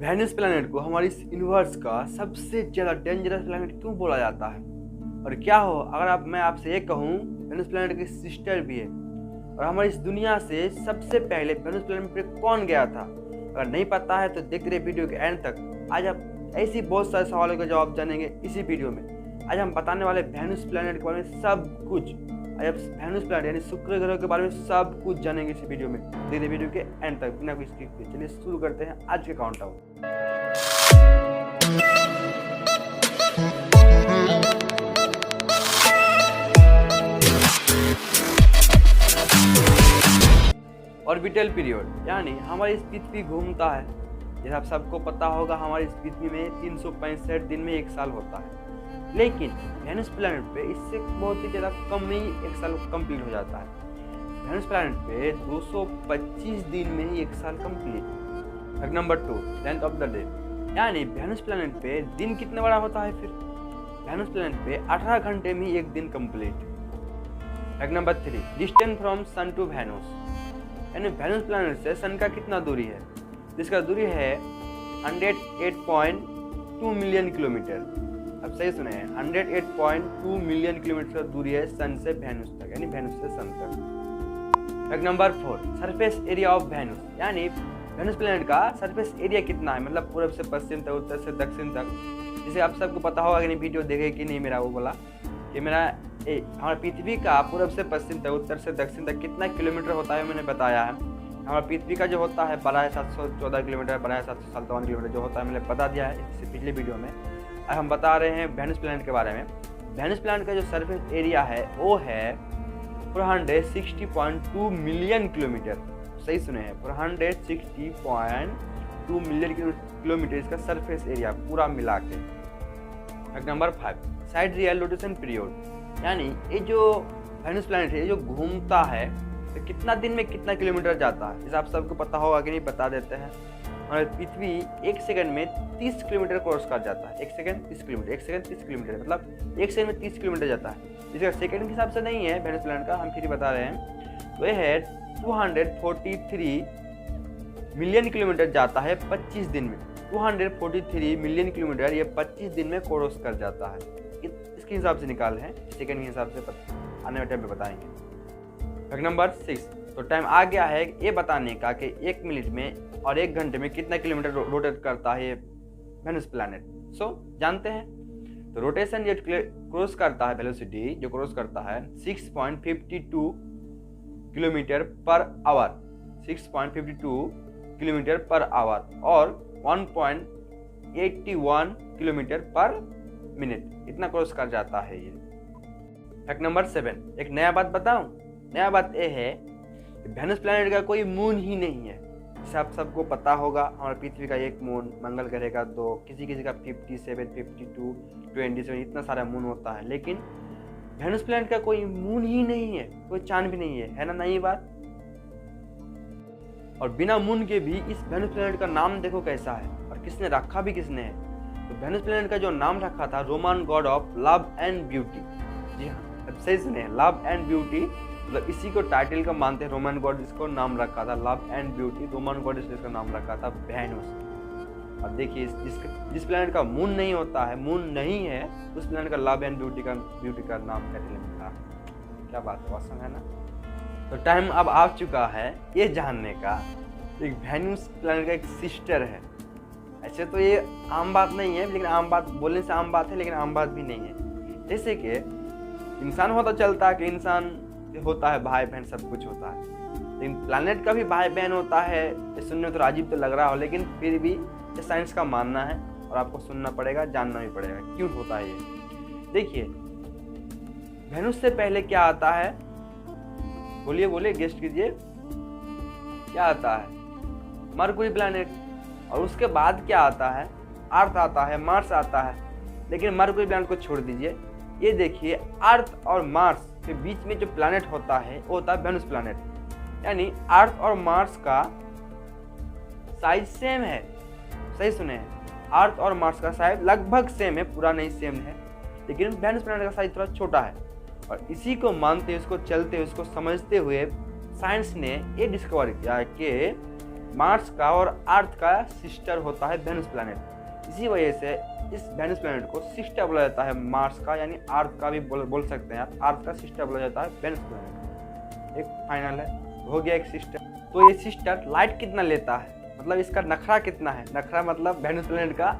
Venus planet को हमारी इस यूनिवर्स का सबसे ज़्यादा डेंजरस प्लैनेट क्यों बोला जाता है? और क्या हो अगर मैं आपसे ये कहूँ वेनस प्लैनेट की सिस्टर भी है, और हमारी इस दुनिया से सबसे पहले वेनस प्लैनेट पे कौन गया था? अगर नहीं पता है तो देखते रहिए वीडियो के एंड तक। आज आप ऐसी बहुत सारे सवालों का जवाब जानेंगे इसी वीडियो में। आज हम बताने वाले वेनस प्लैनेट के बारे में सब कुछ। आज आप वेनस प्लैनेट यानी शुक्र ग्रह के बारे में सब कुछ जानेंगे इसी वीडियो में। देखिए वीडियो के एंड तक बिना कोई स्किप किए। चलिए शुरू करते हैं आज के काउंटडाउन। ऑर्बिटल पीरियड यानी हमारी इस पृथ्वी घूमता है। जैसे आप सबको पता होगा हमारी इस पृथ्वी में 365 दिन में एक साल होता है, लेकिन वेनस प्लैनेट पे इससे बहुत ही ज़्यादा कम में ही एक साल कंप्लीट हो जाता है। वेनस प्लैनेट पे 225 दिन में ही एक साल complete. Fact number 2, length of the day यानी वेनस प्लैनेट पे दिन कितना बड़ा होता है? फिर वेनस प्लैनेट पे 18 घंटे में ही एक दिन complete. Fact number 3, distance from sun to Venus यानी वेनस प्लैनेट से सन का कितना दूरी है? जिसका दूरी है 108.2 मिलियन किलोमीटर। अब सही सुने हैं, 108.2 मिलियन किलोमीटर का दूरी है सन से वेनस तक, यानी वेनस से सन तक। Fact number 4, surface area of Venus यानी वेनस प्लैनेट का सरफेस एरिया कितना है, मतलब पूर्व से पश्चिम तक, उत्तर से दक्षिण तक। जिसे आप सबको पता होगा कि नहीं, वीडियो देखे कि नहीं मेरा, वो बोला कि मेरा हमारा पृथ्वी का पूर्व से पश्चिम तक, उत्तर से दक्षिण तक कितना किलोमीटर होता है मैंने बताया है। हमारा पृथ्वी का जो होता है 12,714 किलोमीटर, 12,757 किलोमीटर जो होता है मैंने बता दिया है इससे पिछले वीडियो में। अब हम बता रहे हैं वेनस प्लैनेट के बारे में। वेनस प्लैनेट का जो सरफेस एरिया है वो है 460.2 मिलियन किलोमीटर। सही सुने हैं, 460.2 मिलियन किलोमीटर इसका सरफेस एरिया पूरा मिला के। Fact number 5, side real rotation period यानी ये जो वेनस प्लैनेट है ये जो घूमता है तो कितना दिन में कितना किलोमीटर जाता है? जैसे आप सबको पता होगा कि नहीं, बता देते हैं। हमारी पृथ्वी 1 सेकंड में 30 किलोमीटर क्रॉस कर जाता है। 1 सेकंड 30 किलोमीटर, 1 सेकंड 30 किलोमीटर, मतलब 1 सेकंड में 30 किलोमीटर जाता है। इसका सेकंड के हिसाब से नहीं है वेनस प्लैनेट का, हम फिर बता रहे हैं। तो ये है 243 मिलियन किलोमीटर जाता है 25 दिन में। 243 मिलियन किलोमीटर ये 25 दिन में क्रॉस कर जाता है। इसके हिसाब से निकाले हैं, सेकंड के हिसाब से आने वाले टाइम पे बताएंगे। फैक्ट नंबर 6, तो टाइम आ गया है ये बताने का कि 1 मिनट में और 1 घंटे में कितना किलोमीटर रोटेट करता है ये वेनस प्लैनेट। सो जानते हैं, तो रोटेशन ये क्रॉस करता है, वेलोसिटी जो क्रॉस करता है 6.52 kilometre per hour, 6.52 kilometre per hour और 1.81 किलोमीटर पर मिनट, इतना क्रॉस कर जाता है ये। फैक्ट नंबर 7, एक नया बात बताऊं? नया बात ये है कि वेनस प्लैनेट का कोई मून ही नहीं है। जैसे आप सबको पता होगा हमारे पृथ्वी का 1 मून, मंगल ग्रह का 2, किसी किसी का 57, 52, 27, इतना सारा मून होता है, लेकिन वेनस प्लैनेट का कोई मून ही नहीं है, कोई चांद भी नहीं है ना? नई बात। और बिना मून के भी इस वेनस प्लैनेट का नाम देखो कैसा है, और किसने रखा भी किसने है। तो वेनस प्लैनेट का जो नाम रखा था Roman God of love and beauty. जी हाँ, अब सही सुने, लव एंड ब्यूटी, मतलब इसी को टाइटल का मानते हैं। रोमन गॉड इसको नाम रखा था love and beauty, Roman God इसका नाम रखा था वेनस। अब देखिए जिस प्लैनेट का मून नहीं होता है, मून नहीं है, उस प्लैनेट का लव एंड ब्यूटी का नाम टाइटल में था। क्या बात है, awesome है ना? तो टाइम अब आ चुका है ये जानने का, एक वेनस प्लैनेट का एक सिस्टर है। ऐसे तो ये आम बात नहीं है, लेकिन आम बात बोलने से आम बात है, लेकिन आम बात भी नहीं है। जैसे कि इंसान होता चलता है कि इंसान होता है भाई बहन, सब कुछ होता है, लेकिन प्लैनेट का भी भाई बहन होता है। ये सुनने में तो अजीब तो लग रहा हो, लेकिन फिर भी ये साइंस का मानना है और आपको सुनना पड़ेगा, जानना भी पड़ेगा क्यों होता है ये। देखिए वेनस से पहले क्या आता है? बोलिए बोलिए, गेस्ट कीजिए, क्या आता है? Mercury planet. और उसके बाद क्या आता है? अर्थ आता है, मार्स आता है। लेकिन मरकुरी प्लैनेट को छोड़ दीजिए, ये देखिए अर्थ और मार्स के बीच में जो प्लैनेट होता है वो होता है वेनस प्लैनेट। यानी अर्थ और मार्स का साइज सेम है। सही सुने हैं, अर्थ और मार्स का साइज लगभग सेम है, पूरा नहीं सेम है, लेकिन वेनस प्लैनेट का साइज थोड़ा छोटा है। और इसी को मानते, इसको चलते, उसको समझते हुए साइंस ने ये डिस्कवर किया कि मार्स का और अर्थ का सिस्टर होता है वेनस प्लैनेट। इसी वजह से इस वेनस प्लैनेट को सिस्टर बोला जाता है मार्स का, यानी अर्थ का भी बोल सकते हैं आप। अर्थ का सिस्टर बोला जाता है वेनस प्लैनेट। एक फाइनल है, हो गया एक सिस्टर। तो ये सिस्टर लाइट कितना लेता है, मतलब इसका नखरा कितना है, नखरा मतलब वेनस प्लैनेट का,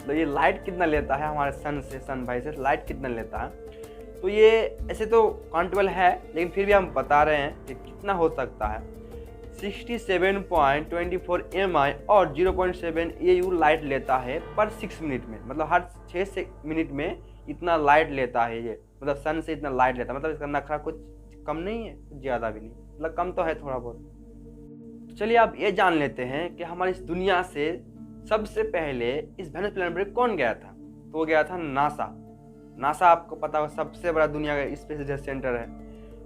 तो ये लाइट कितना लेता है हमारे सन से, सन भाई से लाइट कितना लेता है। तो ये ऐसे तो काउंटेबल है, लेकिन फिर भी हम बता रहे हैं कि कितना हो सकता है। 67.24 mi और 0.7 AU लाइट लेता है पर 6 मिनट में, मतलब हर 6 मिनट में इतना लाइट लेता है ये, मतलब सन से इतना लाइट लेता है। मतलब इसका नखरा कुछ कम नहीं है, कुछ ज़्यादा भी नहीं, मतलब कम तो है थोड़ा बहुत। तो चलिए आप ये जान लेते हैं कि हमारी इस दुनिया से सबसे पहले इस वेनस प्लैनेट पर कौन गया था। तो वो गया था नासा। नासा आपको पता हो सबसे बड़ा दुनिया का स्पेस रिसर्च सेंटर है।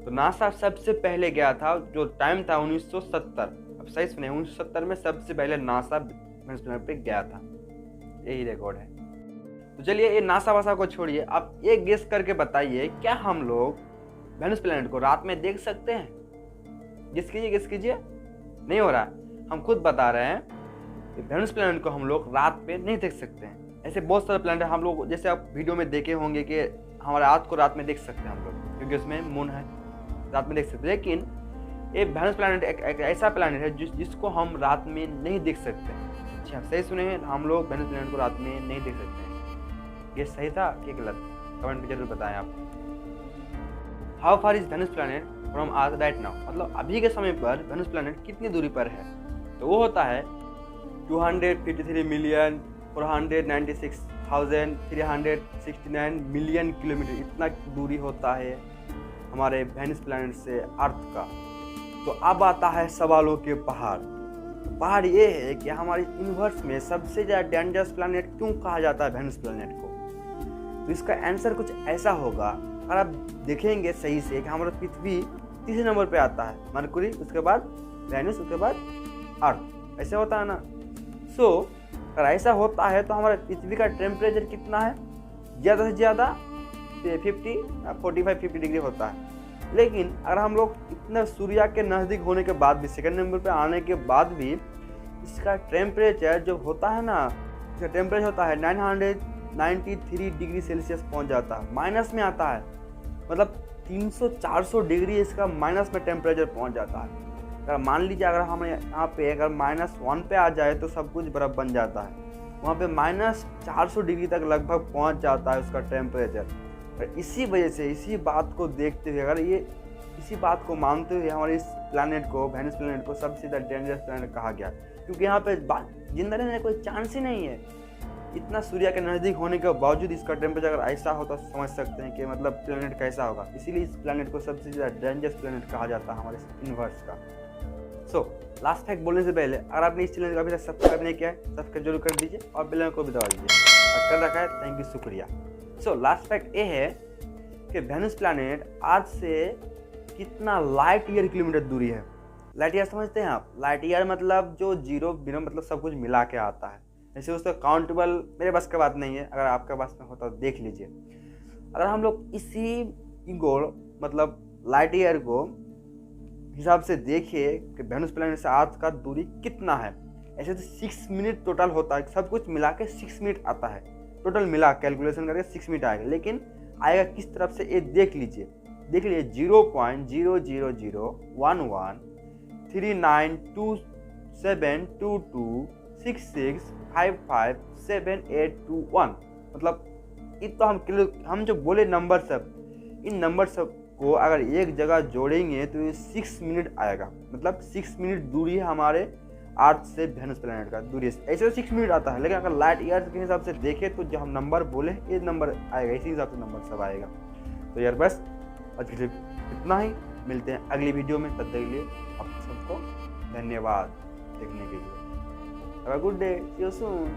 तो नासा सबसे पहले गया था, जो टाइम था 1970। अब सही सुने, 1970 में सबसे पहले नासा वेनस प्लैनेट पे गया था, यही रिकॉर्ड है। तो चलिए ये नासा वासा को छोड़िए, आप ये गेस करके बताइए क्या हम लोग वेनस प्लैनेट को रात में देख सकते हैं? गेस कीजिए। नहीं हो रहा, हम खुद बता रहे हैं कि वेनस प्लैनेट को हम लोग रात में नहीं देख सकते हैं। ऐसे बहुत सारे प्लैनेट हम लोग, जैसे आप वीडियो में देखे होंगे कि हमारे अर्थ को रात में देख सकते हैं हम लोग, क्योंकि उसमें मून है, रात में देख सकते हैं। लेकिन ये वेनस प्लैनेट एक ऐसा प्लैनेट है जिसको हम रात में नहीं देख सकते। अच्छा सही सुने हैं, हम लोग वेनस प्लैनेट को रात में नहीं देख सकते हैं। ये सही था कि गलत, कमेंट में जरूर बताएं आप। How far is Venus planet from earth right now, मतलब अभी के समय पर वेनस प्लैनेट कितनी दूरी पर है। तो वो होता है 253,496,369 मिलियन किलोमीटर, इतना दूरी होता है हमारे वेनस प्लैनेट से अर्थ का। तो अब आता है सवालों के पहाड़। पहाड़ ये है कि हमारे यूनिवर्स में सबसे ज़्यादा डेंजरस प्लैनेट क्यों कहा जाता है वेनस प्लैनेट को। तो इसका आंसर कुछ ऐसा होगा, अगर आप देखेंगे सही से, कि हमारा पृथ्वी तीसरे नंबर पे आता है, मरकुरी, उसके बाद वेनस, उसके बाद अर्थ, ऐसे होता है ना। सो अगर ऐसा होता है तो हमारे पृथ्वी का टेम्परेचर कितना है, ज़्यादा से ज़्यादा 45-50 डिग्री होता है। लेकिन अगर हम लोग इतना सूर्य के नज़दीक होने के बाद भी, सेकंड नंबर पे आने के बाद भी, इसका टेम्परेचर जो होता है ना, इसका टेम्परेचर होता है 993 डिग्री सेल्सियस पहुंच जाता है, माइनस में आता है, मतलब 300-400 डिग्री इसका माइनस में टेम्परेचर पहुंच जाता है। अगर मान लीजिए अगर हम यहाँ पे अगर -1 पे आ जाए तो सब कुछ बर्फ़ बन जाता है, वहाँ पे -400 डिग्री तक लगभग पहुँच जाता है उसका टेम्परेचर। इसी वजह से, इसी बात को देखते हुए, अगर ये इसी बात को मानते हुए हमारे इस प्लैनेट को, वेनस प्लैनेट को सबसे ज़्यादा डेंजरस प्लैनेट कहा गया, क्योंकि यहाँ पे जिंदा रहने का कोई चांस ही नहीं है। इतना सूर्य के नज़दीक होने के बावजूद इसका टेम्परेचर अगर ऐसा हो तो समझ सकते हैं कि मतलब प्लैनेट कैसा होगा। इसीलिए इस प्लैनेट को सबसे ज़्यादा डेंजरस प्लैनेट कहा जाता है हमारे यूनिवर्स का। सो लास्ट फैक्ट बोलने से पहले, अगर आपने इस चैनल को अभी तक सब्सक्राइब नहीं किया है, सब्सक्राइब जरूर कर दीजिए और बेल आइकन को भी दबा दीजिए, और कर रखा है, थैंक यू, शुक्रिया। सो लास्ट फैक्ट ये है कि वेनस प्लैनेट अर्थ से कितना लाइट ईयर किलोमीटर दूरी है। लाइट ईयर समझते हैं आप? लाइट ईयर मतलब जो जीरो बिना मतलब सब कुछ मिला के आता है। जैसे उसका काउंटेबल मेरे बस का बात नहीं है, अगर आपके पास में होता तो देख लीजिए। अगर हम लोग इसी को मतलब लाइट ईयर को हिसाब से देखिए कि वेनस प्लैनेट से अर्थ का दूरी कितना है, ऐसे तो 6 मिनट टोटल होता है, सब कुछ मिला के 6 मिनट आता है, टोटल मिला कैलकुलेशन करके 6 मिनट आएगा। लेकिन आएगा किस तरफ से, ये देख लीजिए 0.00113927266557821। मतलब ये तो हम जो बोले नंबर सब, इन नंबर सब को अगर एक जगह जोड़ेंगे तो ये 6 मिनट आएगा। मतलब 6 मिनट दूरी है हमारे अर्थ से वेनस प्लैनेट का दूरी, ऐसे तो 6 मिनट आता है। लेकिन अगर लाइट ईयर के हिसाब से देखें तो जो हम नंबर बोले ये नंबर आएगा, इसी हिसाब से नंबर सब आएगा। तो यार बस आज के लिए इतना ही, मिलते हैं अगली वीडियो में, तब तक के लिए आप सबको धन्यवाद देखने के लिए। Have a good day, see you soon.